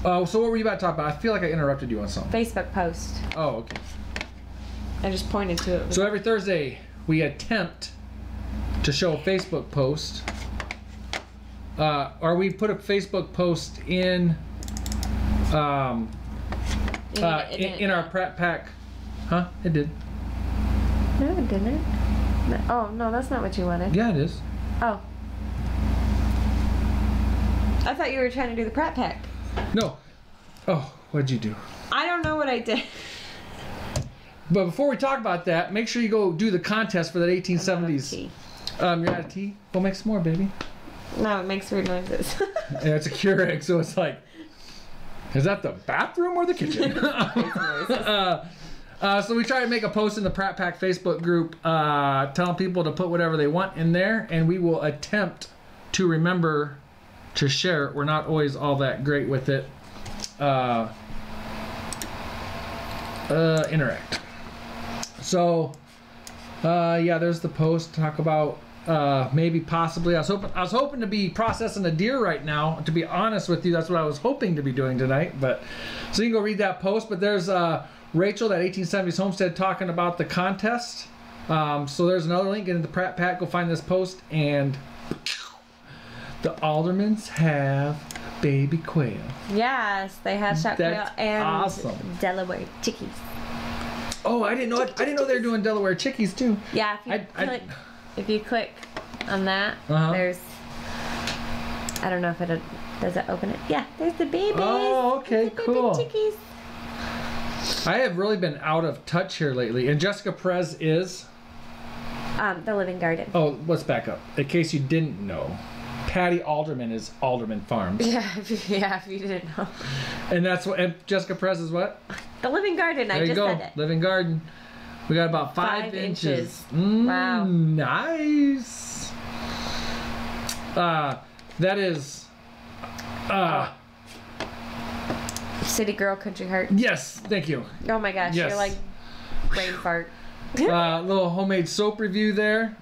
Oh, so what were you about to talk about? I feel like I interrupted you on something. Facebook post. Oh, okay. I just pointed to it. So every Thursday we attempt to show a Facebook post, or we put a Facebook post in our Pratt pack. Huh? It did. No, it didn't. No, oh no, that's not what you wanted. Yeah, it is. Oh. I thought you were trying to do the Pratt pack. No. Oh, what'd you do? I don't know what I did. But before we talk about that, make sure you go do the contest for that 1870s. You're out of tea? Well, make some more, baby. No, it makes weird noises. Yeah, it's a Keurig, so it's like, is that the bathroom or the kitchen? So we try to make a post in the Pratt Pack Facebook group telling people to put whatever they want in there, and we will attempt to remember to share it. We're not always all that great with it. Interact. So, yeah, there's the post. Talk about maybe possibly. I was hoping to be processing a deer right now. To be honest with you, that's what I was hoping to be doing tonight. But so you can go read that post. But there's Rachel, that 1870s Homestead, talking about the contest. So there's another link. Get into the Pratt Pack. Go find this post, and the Aldermans have baby quail. Yes, they have shot quail and awesome. Delaware chickies. Oh, I didn't know it. I didn't know they were doing Delaware chickies too. Yeah, if you click on that, there's. I don't know if it does it open it. Yeah, there's the babies. Oh, okay, cool. Baby chickies. I have really been out of touch here lately, and Jessica Perez is. The Living Garden. Oh, let's back up. In case you didn't know, Patty Alderman is Alderman Farms. Yeah, if you didn't know. And that's what. And Jessica Perez is what? The Living Garden. There I just said it. Living Garden. We got about 5 inches. Wow. Nice. That is. City Girl, Country Heart. Yes, thank you. Oh my gosh, yes. You're like brain fart. Little homemade soap review there.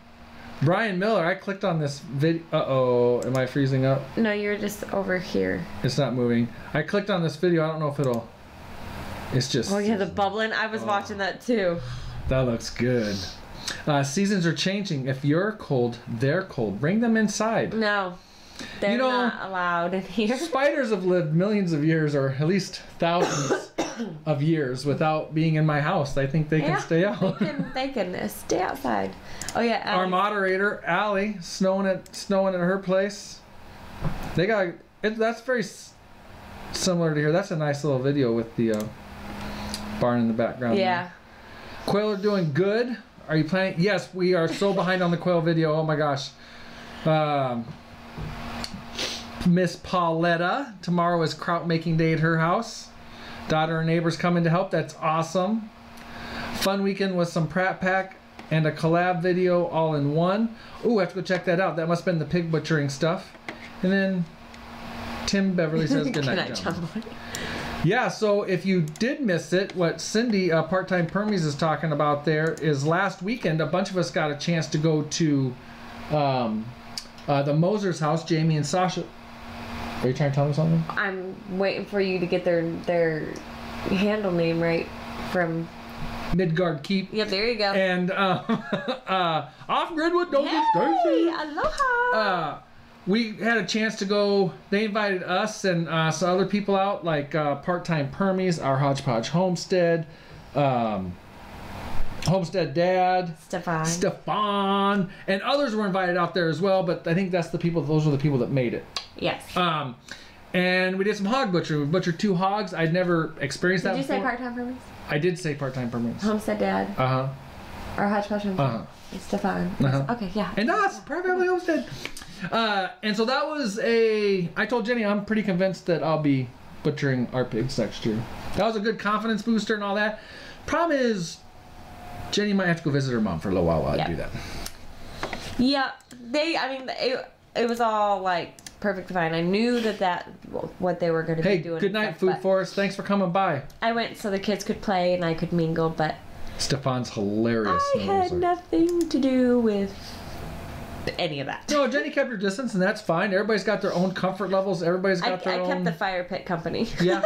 Brian Miller, I clicked on this video. Uh-oh, am I freezing up? No, you're just over here. It's not moving. I clicked on this video. I don't know if it'll... It's just... Oh yeah, the bubbling. I was watching that too. That looks good. Seasons are changing. If you're cold, they're cold. Bring them inside. No. They're not allowed in here. Spiders have lived millions of years, or at least thousands of years, without being in my house. I think they can stay out. They can stay outside. Oh yeah. Our moderator, Allie, snowing at her place. They got it. That's very similar to here. That's a nice little video with the barn in the background. Yeah. There. Quail are doing good. Are you planning? Yes, we are so behind on the quail video. Oh my gosh. Miss Pauletta, tomorrow is kraut making day at her house. Daughter and neighbors coming to help. That's awesome. Fun weekend with some Pratt Pack and a collab video all in one. Ooh, I have to go check that out. That must have been the pig butchering stuff. And then Tim Beverly says good night, John. Yeah, so if you did miss it, what Cindy, Part-Time Permies, is talking about there is last weekend, a bunch of us got a chance to go to the Moser's house, Jamie and Sasha. Are you trying to tell me something? I'm waiting for you to get their handle name right from Midgard Keep. Yep, there you go. And off grid with Nunda. Hey, aloha. We had a chance to go. They invited us and some other people out, like Part-Time Permies, our Hodgepodge Homestead, Homestead Dad, Stefan, and others were invited out there as well. But I think those were the people that made it. Yes. And we did some hog butchery. We butchered 2 hogs. I'd never experienced that before. Did you say Part-Time Permies? I did say Part-Time Permies. Homestead Dad. Or Hodgepodge Homestead. Stefan. Okay, yeah. And us, Pratt Family Homestead. And so that was I told Jenny I'm pretty convinced that I'll be butchering our pigs next year. That was a good confidence booster and all that. Problem is, Jenny might have to go visit her mom for a little while I do that. Yeah, it was all like perfectly fine. I knew that what they were going to be doing. Hey, good night, Food Forest. Thanks for coming by. I went so the kids could play and I could mingle, but Stefan's hilarious. I had nothing to do with any of that. No, Jenny kept her distance, and that's fine. Everybody's got their own comfort levels. Everybody's got their own. I kept the fire pit company. Yeah.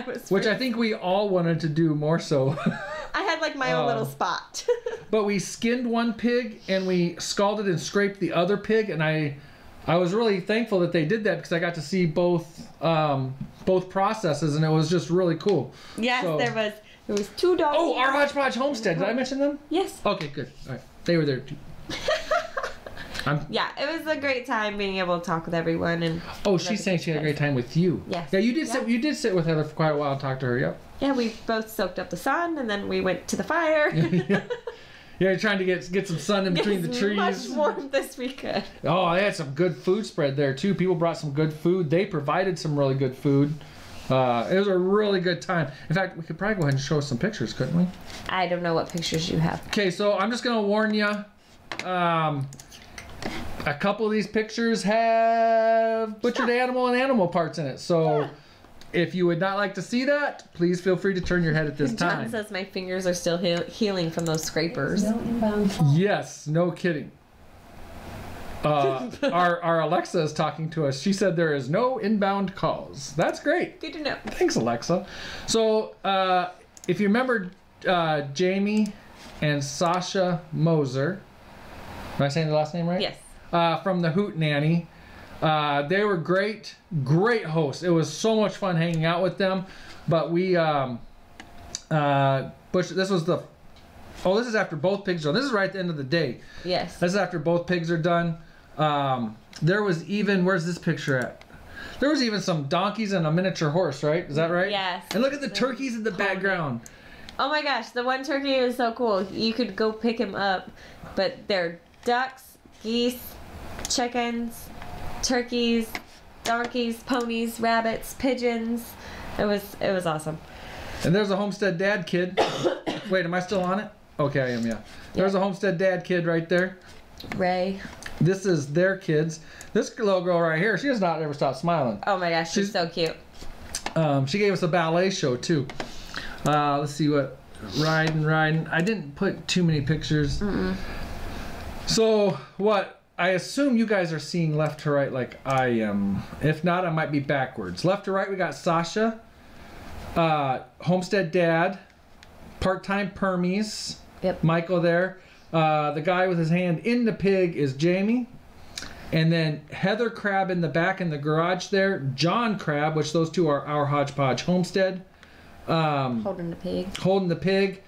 Which free. I think we all wanted to do more so. I had like my own little spot. But we skinned one pig and we scalded and scraped the other pig, and I was really thankful that they did that because I got to see both processes, and it was just really cool. Yes, so, there was 2 dogs. Oh, our Hodgepodge Homestead. Did I mention them? Yes. Okay, good. All right, they were there too. Yeah, it was a great time being able to talk with everyone. And she's saying she had a great time with you. Yes. Yeah, you did sit with Heather for quite a while and talk to her. Yep. Yeah, we both soaked up the sun, and then we went to the fire. Yeah, you're trying to get some sun in between the trees. Much warmth this weekend. Oh, they had some good food spread there too. People brought some good food. They provided some really good food. It was a really good time. In fact, we could probably go ahead and show some pictures, couldn't we? I don't know what pictures you have. Okay, so I'm just gonna warn you. A couple of these pictures have butchered animal and animal parts in it. So if you would not like to see that, please feel free to turn your head at this time. John says my fingers are still healing from those scrapers. No inbound calls. Yes, no kidding. Our Alexa is talking to us. She said there is no inbound calls. That's great. Good to know. Thanks, Alexa. So if you remember Jamie and Sasha Moser, am I saying the last name right? Yes. From the Hootenanny. They were great hosts. It was so much fun hanging out with them. But we, this is after both pigs are done. This is right at the end of the day. Yes. This is after both pigs are done. There was even, where's this picture at? There was even some donkeys and a miniature horse, right? Is that right? Yes. And look at the turkeys in the background. Oh my gosh, the one turkey is so cool. You could go pick him up, but they're ducks, geese, chickens, turkeys, donkeys, ponies, rabbits, pigeons. It was awesome. And there's a Homestead Dad kid. Wait, am I still on it? Okay, I am, yeah. There's a Homestead Dad kid right there. Ray. This is their kids. This little girl right here, she has not ever stopped smiling. Oh my gosh, she's so cute. She gave us a ballet show too. Let's see what riding. I didn't put too many pictures. So what I assume you guys are seeing left to right like I am. If not, I might be backwards. Left to right, we got Sasha, Homestead Dad, part-time Permies. Yep. Michael there. The guy with his hand in the pig is Jamie. And then Heather Crab in the back in the garage there. John Crab, which those two are our Hodgepodge Homestead. Holding the pig. Holding the pig.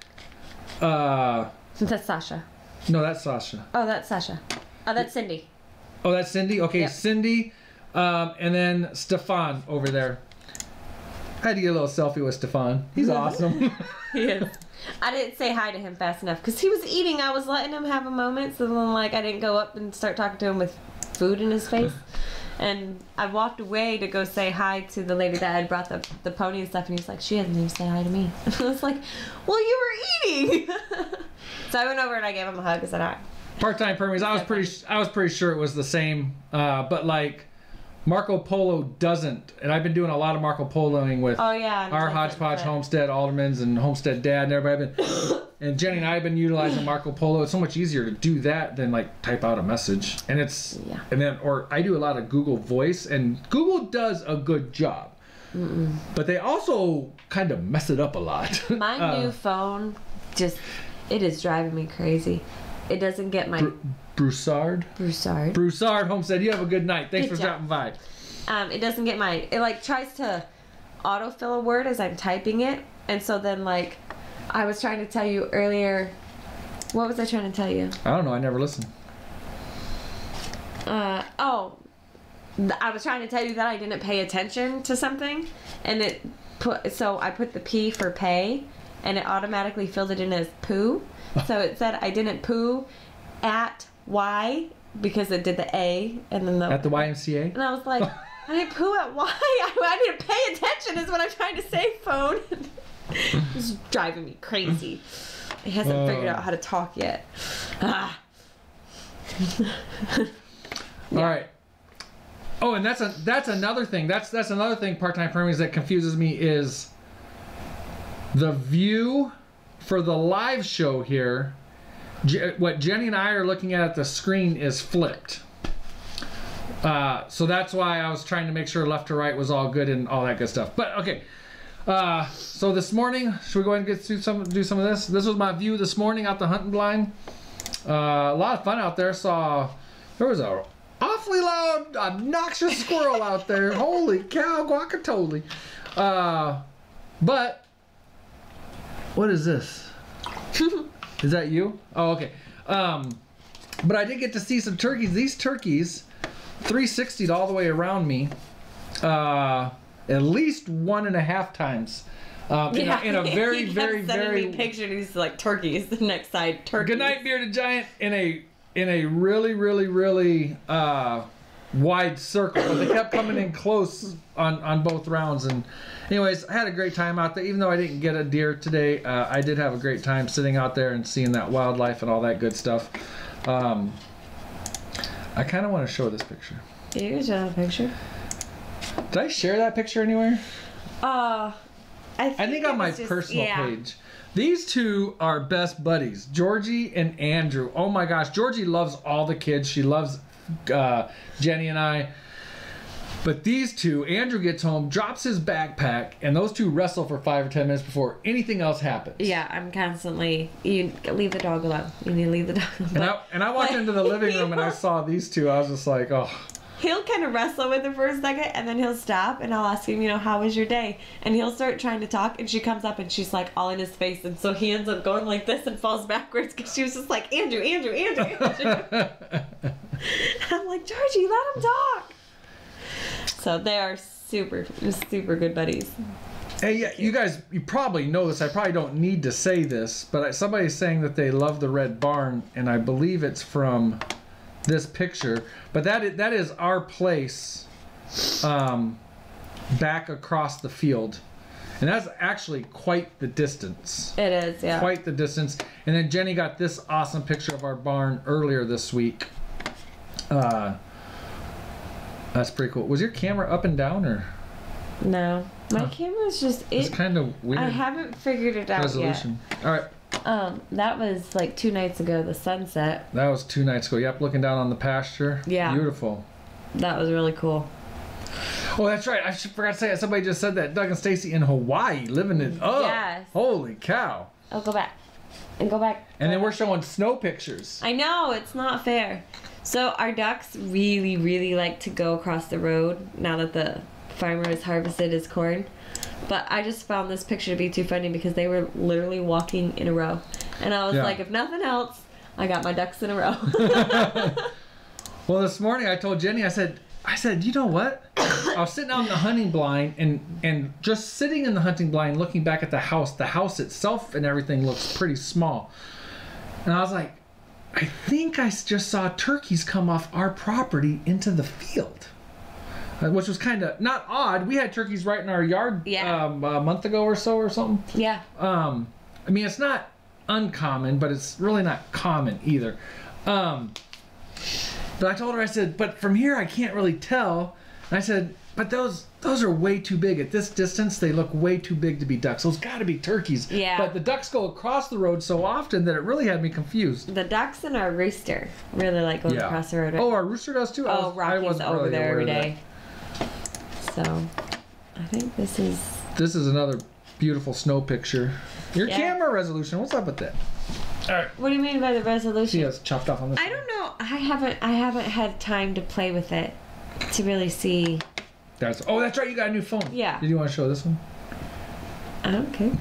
That's Sasha. No, that's Sasha. Oh, that's Sasha. Oh, that's Cindy. Oh, that's Cindy? Okay, yep. Cindy. And then Stefan over there. I had to get a little selfie with Stefan. He's awesome. He is. I didn't say hi to him fast enough because he was eating. I was letting him have a moment, so then I didn't go up and start talking to him with food in his face. And I walked away to go say hi to the lady that had brought the pony and stuff, and he's like, she hasn't even said hi to me. And I was like, well, you were eating. So I went over and I gave him a hug and said hi. Part-time Permies. I was pretty sure it was the same, but like Marco Polo doesn't, and I've been doing a lot of Marco Poloing with our Hodgepodge Homestead Aldermans and Homestead Dad and everybody. And Jenny and I have been utilizing Marco Polo. It's so much easier to do that than like type out a message. And it's or I do a lot of Google Voice, and Google does a good job. But they also kind of mess it up a lot. My new phone it is driving me crazy. It doesn't get my Broussard Homestead. You have a good night. Thanks for dropping by. It doesn't get it tries to autofill a word as I'm typing it, and so then I was trying to tell you earlier. What was I trying to tell you? I don't know. I never listened. I was trying to tell you that I didn't pay attention to something, and I put the P for pay, and it automatically filled it in as poo. So it said I didn't poo at Y because it did the A and then at the YMCA. And I was like, I didn't poo at Y. I didn't pay attention is what I'm trying to say, phone. It's driving me crazy. It hasn't figured out how to talk yet. All right. Oh, and that's another thing. That's another thing, part-time Permies, that confuses me is the view for the live show here what Jenny and I are looking at the screen is flipped. So that's why I was trying to make sure left to right was all good and all that good stuff. But okay. So this morning, should we go ahead and do some of this? This was my view this morning out the hunting blind. A lot of fun out there. There was a awfully loud, obnoxious squirrel out there. Holy cow, guacatole. But what is this? Is that you? Oh, okay. But I did get to see some turkeys. These turkeys 360'd all the way around me. At least 1.5 times. In a very, very, very picture. These like turkeys. The next side, turkeys. Good night, bearded giant. In a really, really, really wide circle, but they kept coming in close on both rounds. And anyways, I had a great time out there. Even though I didn't get a deer today, I did have a great time sitting out there and seeing that wildlife and all that good stuff. I kind of want to show this picture. You can show that picture. Did I share that picture anywhere? I think on my personal page. These two are best buddies, Georgie and Andrew. Oh my gosh, Georgie loves all the kids. She loves Jenny and I. But these two, Andrew gets home, drops his backpack, and those two wrestle for 5 or 10 minutes before anything else happens. Yeah, I'm constantly, you leave the dog alone. You need to leave the dog alone. And I walked into the living room and I saw these two. I was just like, oh. He'll kind of wrestle with her for a second, and then he'll stop, and I'll ask him, how was your day? And he'll start trying to talk, and she comes up, and she's like all in his face, and so he ends up going like this and falls backwards because she was just like, Andrew. I'm like, Georgie, let him talk. So they are super, super good buddies. Hey, yeah, you guys, you probably know this. I probably don't need to say this, but somebody's saying that they love the red barn, and I believe it's from this picture. But that is our place back across the field. And that's actually quite the distance. It is, yeah. Quite the distance. And then Jenny got this awesome picture of our barn earlier this week. That's pretty cool. Was your camera up and down or? No. My camera's just... It's kind of weird. I haven't figured it out resolution. Yet. All right. That was like 2 nights ago, the sunset. That was 2 nights ago. Yep, looking down on the pasture. Yeah. Beautiful. That was really cool. Oh, that's right. I forgot to say that. Somebody just said that. Doug and Stacy in Hawaii living it up. Yes. Holy cow. Oh, go back. And go back. And then we're showing snow pictures. I know. It's not fair. So our ducks really, really like to go across the road now that the farmer has harvested his corn. But I just found this picture to be too funny because they were literally walking in a row. And I was like, if nothing else, I got my ducks in a row. Well, this morning I told Jenny, I said, you know what? I was sitting out in the hunting blind and just sitting in the hunting blind looking back at the house itself and everything looks pretty small. And I was like, I think I just saw turkeys come off our property into the field. Which was kind of not odd. We had turkeys right in our yard a month ago or so or something. Yeah. I mean, it's not uncommon, but it's really not common either. But I told her, I said, but from here I can't really tell. And I said, but those are way too big. At this distance, they look way too big to be ducks. Those got to be turkeys. Yeah. But the ducks go across the road so often that it really had me confused. The ducks and our rooster really like going across the road. Oh, our rooster does too? Oh, Rocky's over there every day. So, I think this is another beautiful snow picture. Your camera resolution, what's up with that? All right. What do you mean by the resolution? See, it's chopped off on this. I don't know. I haven't had time to play with it to really see. That's right. You got a new phone. Yeah. Did you want to show this one? I don't care.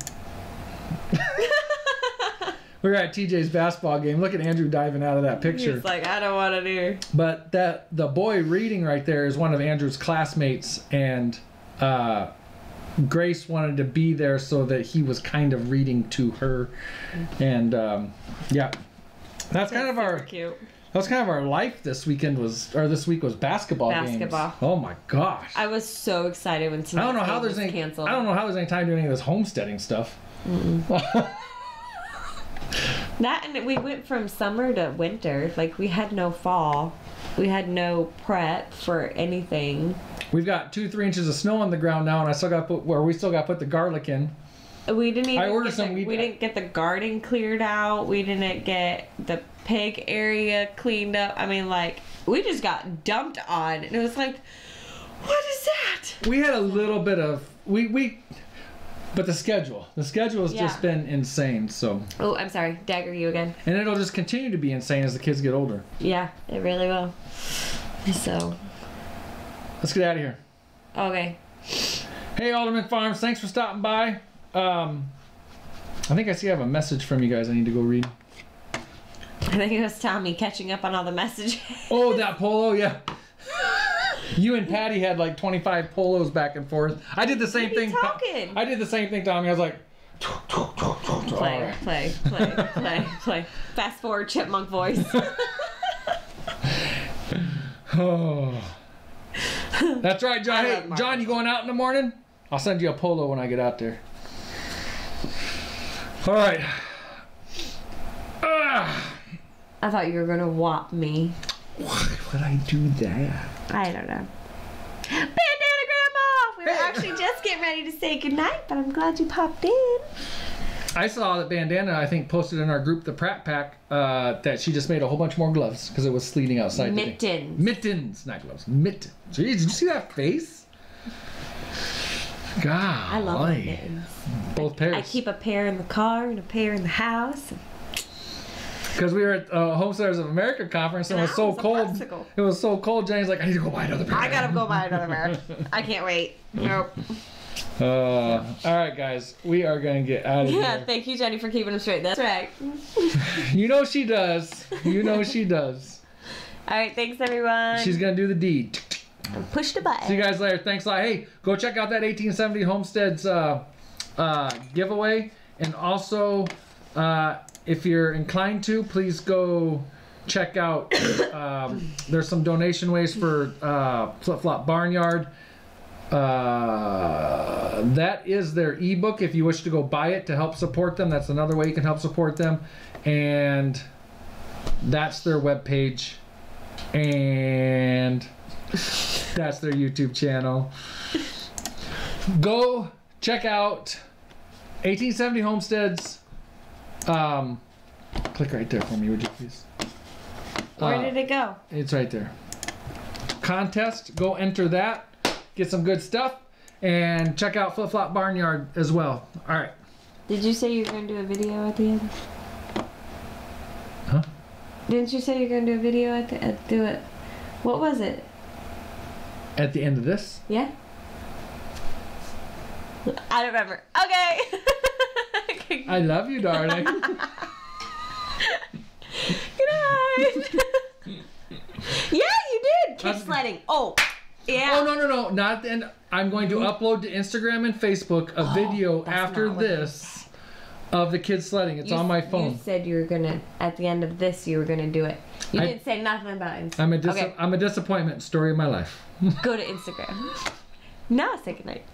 We're at TJ's basketball game. Look at Andrew diving out of that picture. He's like, I don't want to do. But the boy reading right there is one of Andrew's classmates, and Grace wanted to be there so that he was kind of reading to her, and that's kind of our cute. That's kind of our life this week was basketball games. Oh my gosh! I was so excited when tonight's game was canceled. I don't know how there's any time to do any of this homesteading stuff. That, and we went from summer to winter. Like, we had no fall. We had no prep for anything. We've got 2-3 inches of snow on the ground now, and we still got to put the garlic in. We didn't even. I ordered some. We didn't get the garden cleared out. We didn't get the pig area cleaned up. I mean, like, we just got dumped on, and it was like, what is that? We had a little bit of but the schedule has just been insane. So. Oh, I'm sorry, dagger you again. And it'll just continue to be insane as the kids get older. Yeah, it really will. So. Let's get out of here. Okay. Hey, Alderman Farms, thanks for stopping by. I think I have a message from you guys I need to go read. I think it was Tommy catching up on all the messages. Oh, that polo, yeah. You and Patty had like 25 polos back and forth. I did the same thing. Talking? I did the same thing, Tommy. I was like, play. Fast forward, chipmunk voice. Oh. That's right, John. Hey, John, you going out in the morning? I'll send you a polo when I get out there. All right. I thought you were gonna whop me. Why would I do that? I don't know. Bandana Grandma! We were actually just getting ready to say goodnight, but I'm glad you popped in. I saw that Bandana, I think, posted in our group, the Pratt Pack, that she just made a whole bunch more gloves because it was sleeting outside today. Mittens. Mittens, not gloves. Mittens. Jeez, did you see that face? God. I love mittens. Both pairs. I keep a pair in the car and a pair in the house. Because we were at Homesteaders of America conference and it was so cold. It was so cold. Jenny's like, I need to go buy another pair. I gotta go buy another pair. I can't wait. Nope. All right, guys, we are gonna get out of here. Yeah, thank you, Jenny, for keeping them straight. That's right. You know she does. You know she does. All right, thanks everyone. She's gonna do the deed. Push the button. See you guys later. Thanks a lot. Hey, go check out that 1870 Homesteads giveaway, and also if you're inclined to, please go check out. There's some donation ways for Flip Flop Barnyard. That is their ebook. If you wish to go buy it to help support them, that's another way you can help support them. And that's their webpage. And that's their YouTube channel. Go check out 1870 Homesteads. Click right there for me, would you please? Where did it go? It's right there. Contest. Go enter that. Get some good stuff. And check out Flip Flop Barnyard as well. All right. Did you say you were going to do a video at the end? Huh? Didn't you say you were going to do a video do it? What was it? At the end of this? Yeah. I don't remember. Okay. I love you, darling. Good night. Yeah, you did. Kid sledding. Oh, yeah. Oh, no. Not at the end. I'm going to upload to Instagram and Facebook a video after this of the kids sledding. It's on my phone. You said you were going to, at the end of this, you were going to do it. You didn't say nothing about Instagram. I'm a disappointment. Story of my life. Go to Instagram. Now say goodnight.